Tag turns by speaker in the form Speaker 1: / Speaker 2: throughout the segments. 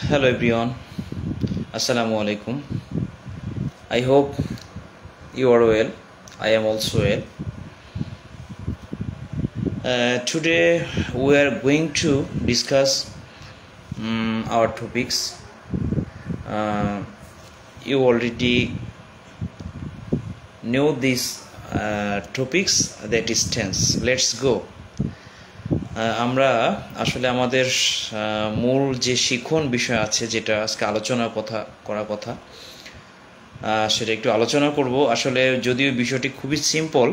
Speaker 1: Hello everyone, Assalamu alaikum. I hope you are well. I am also well. Today we are going to discuss our topics. You already know these topics, that is tense. Let's go. আমরা আসলে আমাদের মূল যে শিখন বিষয় আছে যেটা আজকে করার কথা সেটা একটু আলোচনা করব। আসলে যদিও বিষয়টি খুবই সিম্পল,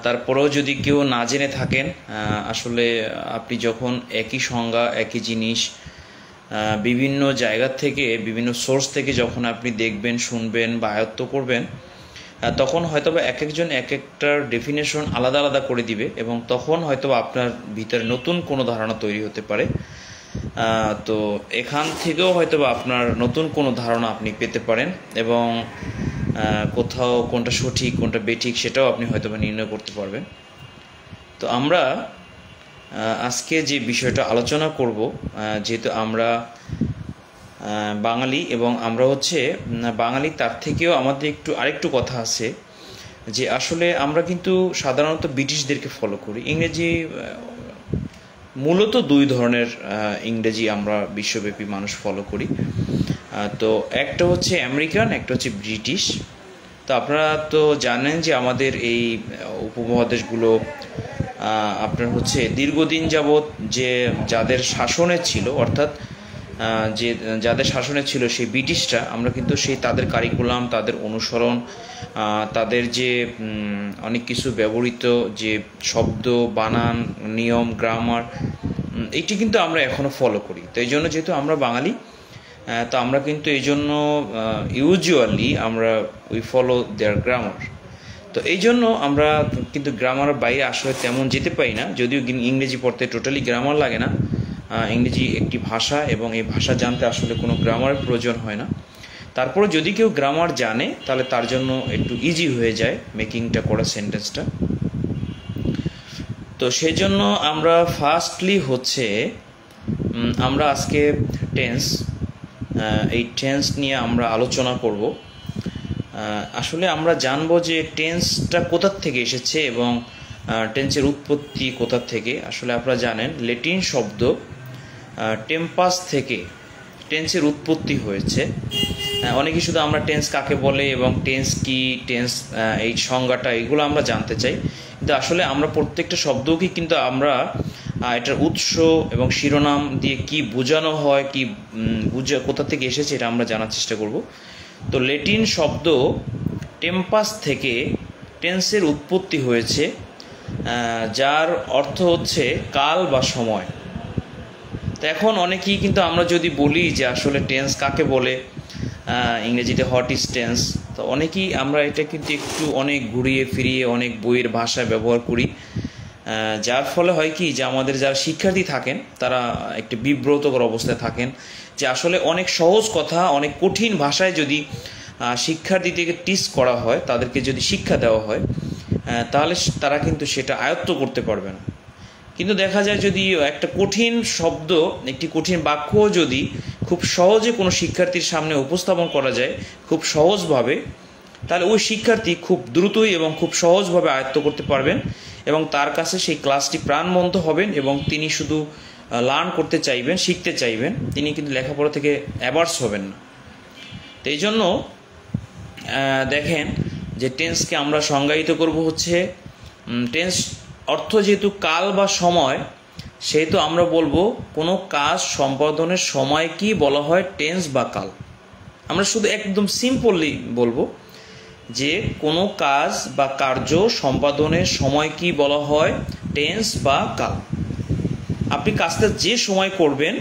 Speaker 1: তারপরেও যদি কেউ না জেনে থাকেন, আসলে আপনি যখন একই সংজ্ঞা একই জিনিস বিভিন্ন জায়গা থেকে বিভিন্ন সোর্স থেকে যখন আপনি দেখবেন, শুনবেন বা আয়ত্ত করবেন, তখন হয়তোবা এক একজন এক একটার ডেফিনেশন আলাদা আলাদা করে দিবে এবং তখন হয়তোবা আপনার ভিতরে নতুন কোনো ধারণা তৈরি হতে পারে। তো এখান থেকেও হয়তোবা আপনার নতুন কোনো ধারণা আপনি পেতে পারেন এবং কোথাও কোনটা সঠিক কোনটা বেঠিক সেটাও আপনি হয়তোবা নির্ণয় করতে পারবেন। তো আমরা আজকে যে বিষয়টা আলোচনা করব, যেহেতু আমরা বাঙালি এবং আমরা হচ্ছে বাঙালি, তার থেকেও আমাদের আরেকটু কথা আছে যে আসলে আমরা কিন্তু সাধারণত ব্রিটিশদেরকে ফলো করি। ইংরেজি মূলত দুই ধরনের ইংরেজি আমরা বিশ্বব্যাপী মানুষ ফলো করি। তো একটা হচ্ছে আমেরিকান, একটা হচ্ছে ব্রিটিশ। তো আপনারা তো জানেন যে আমাদের এই উপমহাদেশগুলো আপনার হচ্ছে দীর্ঘদিন যাবৎ যাদের শাসনে ছিল, অর্থাৎ যাদের শাসনে ছিল সেই ব্রিটিশরা, আমরা কিন্তু তাদের কারিকুলাম, তাদের অনুসরণ, তাদের যে অনেক কিছু ব্যবহৃত যে শব্দ, বানান, নিয়ম, গ্রামার, এইটি কিন্তু আমরা এখনও ফলো করি। তো এই জন্য যেহেতু আমরা বাঙালি, তো আমরা কিন্তু এই জন্য usually we follow there grammar. তো এই জন্য আমরা কিন্তু গ্রামারের বাইরে আসলে তেমন যেতে পারি না, যদিও ইংরেজি পড়তে টোটালি গ্রামার লাগে না। ইংরেজি একটি ভাষা এবং এই ভাষা জানতে আসলে কোনো গ্রামারের প্রয়োজন হয় না। তারপরে যদি কেউ গ্রামার জানে তাহলে তার জন্য একটু ইজি হয়ে যায় মেকিংটা করা, সেন্টেন্সটা। তো সেই জন্য আমরা ফার্স্টলি হচ্ছে আমরা আজকে টেন্স, এই টেন্স নিয়ে আমরা আলোচনা করব। আসলে আমরা জানবো যে টেন্সটা কোথার থেকে এসেছে এবং টেন্সের উৎপত্তি কোথার থেকে। আসলে আপনারা জানেন ল্যাটিন শব্দ টেম্পাস থেকে টেন্সের উৎপত্তি হয়েছে। অনেকে শুধু আমরা টেন্স কাকে বলে এবং টেন্স কি, টেন্স এই সংজ্ঞাটা, এগুলো আমরা জানতে চাই। কিন্তু আসলে আমরা প্রত্যেকটা শব্দকেই কিন্তু আমরা এটার উৎস এবং শিরোনাম দিয়ে কি বোঝানো হয়, কি কোথা থেকে এসেছে, এটা আমরা জানার চেষ্টা করব। তো ল্যাটিন শব্দ টেম্পাস থেকে টেন্সের উৎপত্তি হয়েছে, যার অর্থ হচ্ছে কাল বা সময়। তো এখন অনেকেই কিন্তু আমরা যদি বলি যে আসলে টেন্স কাকে বলে, ইংরেজিতে হোয়াট ইজ টেন্স, তো অনেকেই আমরা এটা কিন্তু একটু অনেক ঘুরিয়ে ফিরিয়ে অনেক বইয়ের ভাষায় ব্যবহার করি, যার ফলে হয় কি যে আমাদের যারা শিক্ষার্থী থাকেন তারা একটি বিব্রতকর অবস্থায় থাকেন যে আসলে অনেক সহজ কথা অনেক কঠিন ভাষায় যদি শিক্ষার্থীদেরকে টিচ করা হয়, তাদেরকে যদি শিক্ষা দেওয়া হয়, তাহলে তারা কিন্তু সেটা আয়ত্ত করতে পারবে না। কিন্তু দেখা যায় যদি একটা কঠিন শব্দ, একটি কঠিন বাক্য যদি খুব সহজে কোনো শিক্ষার্থীর সামনে উপস্থাপন করা যায় খুব সহজভাবে, তাহলে ওই শিক্ষার্থী খুব দ্রুতই এবং খুব সহজভাবে আয়ত্ত করতে পারবেন এবং তার কাছে সেই ক্লাসটি প্রাণবন্ত হবেন এবং তিনি শুধু লার্ন করতে চাইবেন, শিখতে চাইবেন, তিনি কিন্তু লেখাপড়া থেকে অ্যাভার্স হবেন না। তো এই জন্য দেখেন যে টেন্সকে আমরা সংজ্ঞায়িত করব হচ্ছে, টেন্স অর্থ যেহেতু কাল বা সময়, সেহেতু আমরা বলবো কোনো কাজ সম্পাদনের সময় কি বলা হয় টেন্স বা কাল। আমরা শুধু একদম সিম্পলি বলবো যে কোনো কাজ বা কার্য সম্পাদনের সময় কি বলা হয় টেন্স বা কাল। আপনি কাজটা যে সময় করবেন,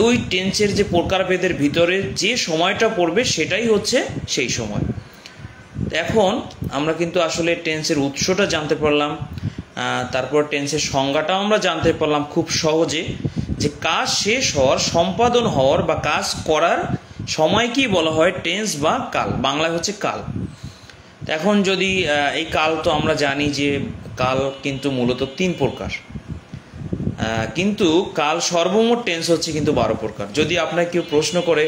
Speaker 1: ওই টেন্সের যে প্রকারভেদের ভিতরে যে সময়টা পড়বে সেটাই হচ্ছে সেই সময়। এখন আমরা কিন্তু আসলে টেন্সের উৎসটা জানতে পারলাম, তারপর টেন্সের সংজ্ঞাটাও আমরা জানতে পারলাম খুব সহজে, যে কাজ শেষ হওয়ার, সম্পাদন হওয়ার বা কাজ করার সময় কি বলা হয় টেন্স বা কাল, বাংলায় হচ্ছে কাল। এখন যদি এই কাল, তো আমরা জানি যে কাল কিন্তু মূলত তিন প্রকার। কিন্তু কাল সর্বমোট টেন্স হচ্ছে কিন্তু 12 প্রকার। যদি আপনাকে কেউ প্রশ্ন করে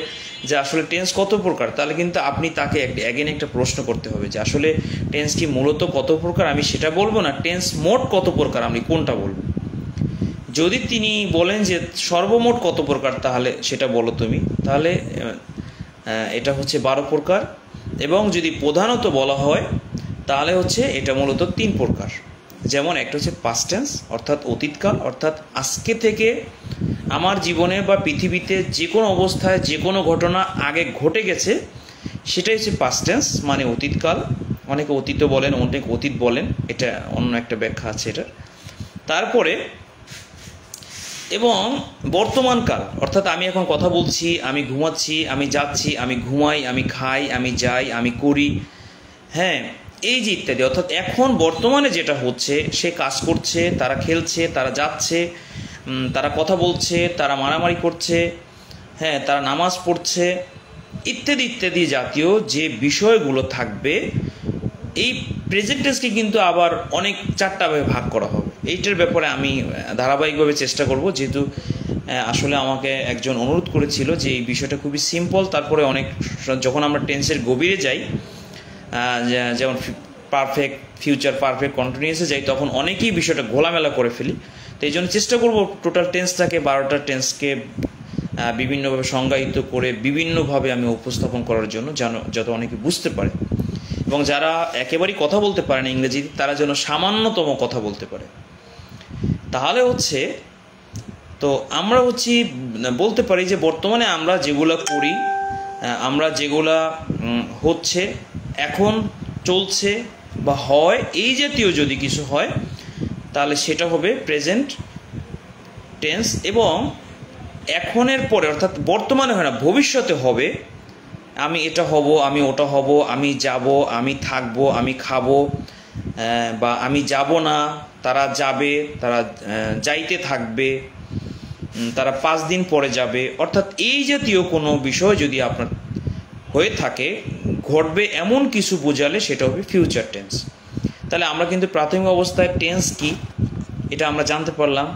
Speaker 1: যে আসলে টেন্স কত প্রকার, তাহলে কিন্তু আপনি তাকে অ্যাগেন একটা প্রশ্ন করতে হবে যে আসলে টেন্স কি মূলত কত প্রকার, আমি সেটা বলবো না, টেন্স মোট কত প্রকার আমি কোনটা বলবো। যদি তিনি বলেন যে সর্বমোট কত প্রকার, তাহলে সেটা বলো তুমি, তাহলে এটা হচ্ছে 12 প্রকার। এবং যদি প্রধানত বলা হয় তাহলে হচ্ছে এটা মূলত 3 প্রকার। যেমন একটা হচ্ছে পাস্ট টেন্স অর্থাৎ অতীতকাল, অর্থাৎ আজকে থেকে আমার জীবনে বা পৃথিবীতে যে কোনো অবস্থায় যে কোনো ঘটনা আগে ঘটে গেছে সেটাই হচ্ছে পাস্ট টেন্স, মানে অতীতকাল। অনেকে অতীত বলেন, অনেকে অতীত বলেন, এটা অন্য একটা ব্যাখ্যা আছে এটা। তারপরে এবং বর্তমানকাল, অর্থাৎ আমি এখন কথা বলছি, আমি ঘুমাচ্ছি, আমি যাচ্ছি, আমি ঘুমাই, আমি খাই, আমি যাই, আমি করি, হ্যাঁ, এই যে ইত্যাদি। অর্থাৎ এখন বর্তমানে যেটা হচ্ছে, সে কাজ করছে, তারা খেলছে, তারা যাচ্ছে, তারা কথা বলছে, তারা মারামারি করছে, হ্যাঁ, তারা নামাজ পড়ছে, ইত্যাদি ইত্যাদি জাতীয় যে বিষয়গুলো থাকবে, এই প্রেজেন্ট টেন্সকে কিন্তু আবার অনেক 4টা ভাবে ভাগ করা হবে। এইটার ব্যাপারে আমি ধারাবাহিকভাবে চেষ্টা করব, যেহেতু আসলে আমাকে একজন অনুরোধ করেছিল যে এই বিষয়টা খুবই সিম্পল, তারপরে অনেক যখন আমরা টেন্সের গভীরে যাই, যেমন পারফেক্ট, ফিউচার পারফেক্ট, কন্টিনিউয়াসে যাই, তখন অনেকেই বিষয়টা ঘোলামেলা করে ফেলি। তো এই জন্য চেষ্টা করব টোটাল টেন্সটাকে 12টা টেন্সকে বিভিন্নভাবে সংজ্ঞায়িত করে বিভিন্নভাবে আমি উপস্থাপন করার জন্য, যাতে অনেকে বুঝতে পারে, এবং যারা একেবারেই কথা বলতে পারে না ইংরেজিতে, তারা যেন সামান্যতম কথা বলতে পারে। তাহলে হচ্ছে তো আমরা বলতে পারি যে বর্তমানে আমরা যেগুলো করি, আমরা যেগুলা হচ্ছে, এখন চলছে বা হয়, এই জাতীয় যদি কিছু হয় তাহলে সেটা হবে প্রেজেন্ট টেন্স। এবং এখনের পরে, অর্থাৎ বর্তমানে হয় না, ভবিষ্যতে হবে, আমি এটা হব, আমি ওটা হব, আমি যাব, আমি থাকব, আমি খাবো, বা আমি যাব না, তারা যাবে, তারা যাইতে থাকবে, তারা 5 দিন পরে যাবে। অর্থাৎ এই জাতীয় কোনো বিষয় যদি আপনার হয়ে থাকে, ঘটবে এমন কিছু বোঝালে সেটা হবে ফিউচার টেন্স। তাহলে আমরা কিন্তু প্রাথমিক অবস্থায় টেন্স কি এটা আমরা জানতে পারলাম,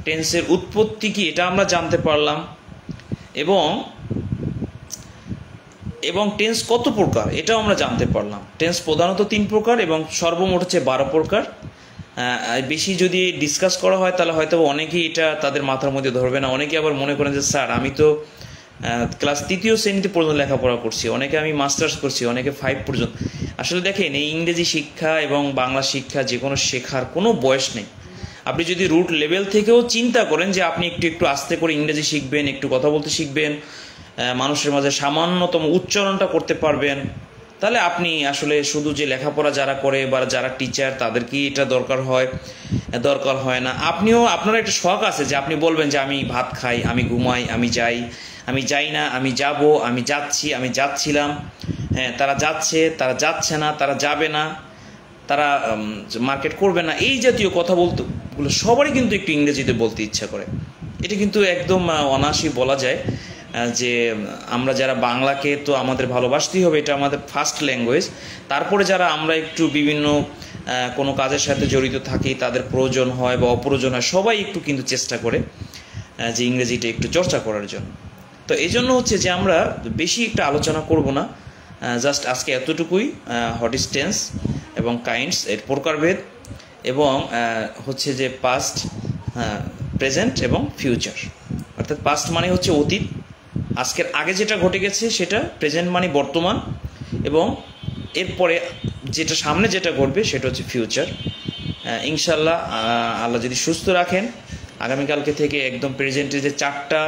Speaker 1: টেন্সের উৎপত্তি কি এটা আমরা জানতে পারলাম, এবং টেন্স কত প্রকার এটাও আমরা জানতে পারলাম। টেন্স প্রধানত 3 প্রকার এবং সর্বমোট হচ্ছে 12 প্রকার। বেশি যদি ডিসকাস করা হয় তাহলে হয়তো অনেকেই এটা তাদের মাথার মধ্যে ধরবে না। অনেকে আবার মনে করেন যে স্যার আমি তো ক্লাস 3য় শ্রেণীতে পর্যন্ত লেখাপড়া করছি, অনেকে আমি মাস্টার্স করছি, অনেকে 5 পর্যন্ত। আসলে দেখেন, এই ইংরেজি শিক্ষা এবং বাংলা শিক্ষা যে কোনো শেখার কোনো বয়স নেই। আপনি যদি রুট লেভেল থেকেও চিন্তা করেন যে আপনি একটু একটু আস্তে করে ইংরেজি শিখবেন, একটু কথা বলতে শিখবেন, মানুষের মাঝে সামান্যতম উচ্চারণটা করতে পারবেন, তাহলে আপনি আসলে শুধু যে লেখাপড়া যারা করে বা যারা টিচার তাদেরকেই এটা দরকার হয় না। আপনার একটা শখ আছে যে আপনি বলবেন যে আমি ভাত খাই, আমি ঘুমাই, আমি যাই না, আমি যাব, আমি যাচ্ছি, আমি যাচ্ছিলাম, হ্যাঁ, তারা যাচ্ছে, তারা যাচ্ছে না, তারা যাবে না, তারা মার্কেট করবে না, এই জাতীয় কথা বলতেগুলো সবারই কিন্তু একটু ইংরেজিতে বলতে ইচ্ছা করে। এটা কিন্তু একদম অনায়াসই বলা যায় যে আমরা যারা বাংলাকে তো আমাদের ভালোবাসতেই হবে, এটা আমাদের ফার্স্ট ল্যাঙ্গুয়েজ। তারপরে যারা আমরা একটু বিভিন্ন কোনো কাজের সাথে জড়িত থাকি, তাদের প্রয়োজন হয় বা অপ্রয়োজন হয়, সবাই একটু কিন্তু চেষ্টা করে যে ইংরেজিটা একটু চর্চা করার জন্য। তো এই জন্য হচ্ছে যে আমরা বেশি একটা আলোচনা করব না, জাস্ট আজকে এতটুকুই। হোয়াট ইজ টেন্স এবং কাইন্ডস এর প্রকারভেদ, এবং হচ্ছে যে পাস্ট, প্রেজেন্ট এবং ফিউচার। অর্থাৎ পাস্ট মানে হচ্ছে অতীত, আজকের আগে যেটা ঘটে গেছে সেটা, প্রেজেন্ট মানে বর্তমান, এবং এরপরে যেটা সামনে যেটা ঘটবে সেটা হচ্ছে ফিউচার। ইনশাল্লাহ আল্লাহ যদি সুস্থ রাখেন, আগামীকালকে থেকে একদম প্রেজেন্টের যে 4টা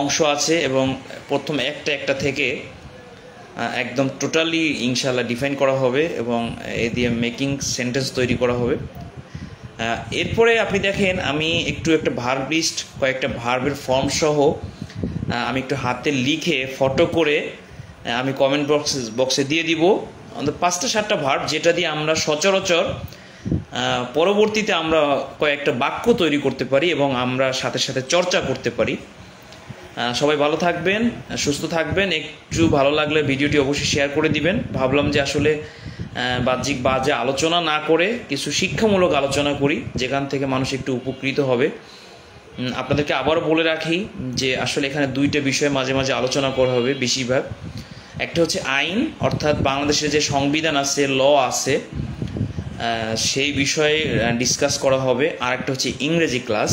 Speaker 1: অংশ আছে এবং প্রথম একটা থেকে একদম টোটালি ইনশাল্লাহ ডিফাইন করা হবে, এবং এ দিয়ে মেকিং সেন্টেন্স তৈরি করা হবে। এরপরে আপনি দেখেন, আমি একটা ভার্ব লিস্ট, কয়েকটা ভার্বের ফর্ম সহ আমি একটু হাতে লিখে ফটো করে আমি কমেন্ট বক্সে দিয়ে দিব, অন্তত 5টা-7টা ভার্ব, যেটা দিয়ে আমরা সচরাচর পরবর্তীতে আমরা কয়েকটা বাক্য তৈরি করতে পারি এবং আমরা সাথে সাথে চর্চা করতে পারি। সবাই ভালো থাকবেন, সুস্থ থাকবেন। একটু ভালো লাগলে ভিডিওটি অবশ্যই শেয়ার করে দিবেন। ভাবলাম যে আসলে বাহ্যিক বাজে আলোচনা না করে কিছু শিক্ষামূলক আলোচনা করি, যেখান থেকে মানুষ একটু উপকৃত হবে। আপনাদেরকে আবারও বলে রাখি যে আসলে এখানে দুইটা বিষয় মাঝে মাঝে আলোচনা করা হবে বেশিরভাগ। একটা হচ্ছে আইন, অর্থাৎ বাংলাদেশের যে সংবিধান আছে, ল আছে, সেই বিষয়ে ডিসকাস করা হবে। আর একটা হচ্ছে ইংরেজি ক্লাস,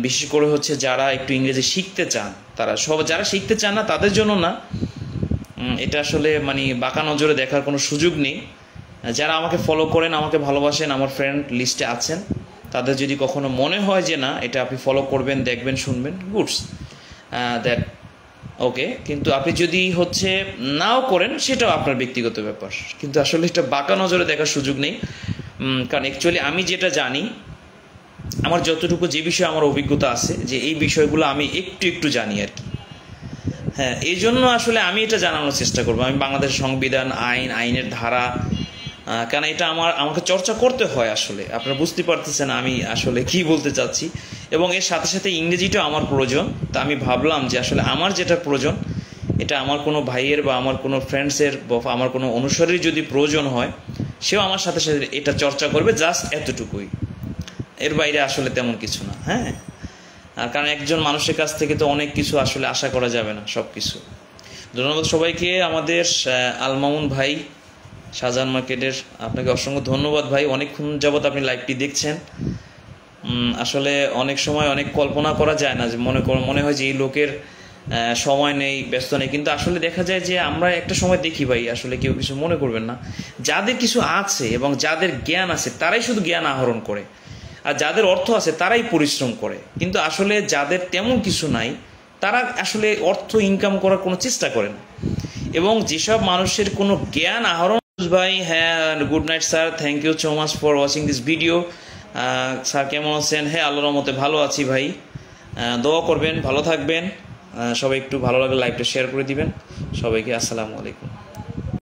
Speaker 1: বিশেষ করে হচ্ছে যারা একটু ইংরেজি শিখতে চান, তারা যারা শিখতে চান না তাদের জন্য না, এটা আসলে মানে বাঁকা নজরে দেখার কোনো সুযোগ নেই। যারা আমাকে ফলো করেন, আমাকে ভালোবাসেন, আমার ফ্রেন্ড লিস্টে আছেন, তাদের যদি কখনো মনে হয় যে না এটা আপনি ফলো করবেন, দেখবেন, শুনবেন, গুডস দ্যাট ওকে। কিন্তু আপনি যদি হচ্ছে নাও করেন সেটাও আপনার ব্যক্তিগত ব্যাপার, কিন্তু আসলে এটা বাঁকা নজরে দেখার সুযোগ নেই। কারণ অ্যাকচুয়ালি আমি যেটা জানি, আমার যতটুকু যে বিষয়ে আমার অভিজ্ঞতা আছে, যে এই বিষয়গুলো আমি একটু জানি আর কি। হ্যাঁ, এই জন্য আসলে আমি এটা জানানোর চেষ্টা করবো। আমি বাংলাদেশের সংবিধান, আইনের ধারা, কেন এটা আমাকে চর্চা করতে হয়। আসলে আপনারা বুঝতে পারতেছেন আমি আসলে কি বলতে চাচ্ছি, এবং এর সাথে সাথে ইংরেজিটাও আমার প্রয়োজন। তা আমি ভাবলাম যে আসলে আমার যেটা প্রয়োজন, এটা আমার কোনো ভাইয়ের বা আমার কোনো ফ্রেন্ডসের বা আমার কোনো অনুসারীর যদি প্রয়োজন হয়, সেও আমার সাথে সাথে এটা চর্চা করবে, জাস্ট এতটুকুই, এর বাইরে আসলে তেমন কিছু না। হ্যাঁ, কারণ একজন মানুষের কাছ থেকে তো অনেক কিছু আসলে আশা করা যাবে না, সব কিছু। ধন্যবাদ সবাইকে। আমাদের আল মামুন ভাই, শাহজাহান মার্কেটের, আপনাকে অসংখ্য ধন্যবাদ ভাই। অনেকক্ষণ যাবত আপনি লাইভটি দেখছেন। আসলে অনেক সময় অনেক কল্পনা করা যায় না, যে মনে হয় যে এই লোকের সময় নেই, ব্যস্ত নেই, কিন্তু আসলে দেখা যায় যে আমরা একটা সময় দেখি ভাই, আসলে কেউ কিছু মনে করবেন না, যাদের কিছু আছে এবং যাদের জ্ঞান আছে তারাই শুধু জ্ঞান আহরণ করে, আর যাদের অর্থ আছে তারাই পরিশ্রম করে। কিন্তু আসলে যাদের তেমন কিছু নাই, তারা আসলে অর্থ ইনকাম করার কোনো চেষ্টা করে না। এবং যেসব মানুষের কোনো জ্ঞান আহরণ ভাই, হ্যাঁ, good night sir, thank you so much for watching this video. Sir কেমন আছেন? হ্যাঁ, আল্লাহর রহমতে ভালো আছি ভাই। দোয়া করবেন, ভালো থাকবেন সবাই। একটু ভালো লাগলে লাইভটা শেয়ার করে দিবেন সবাইকে। আসসালামু আলাইকুম।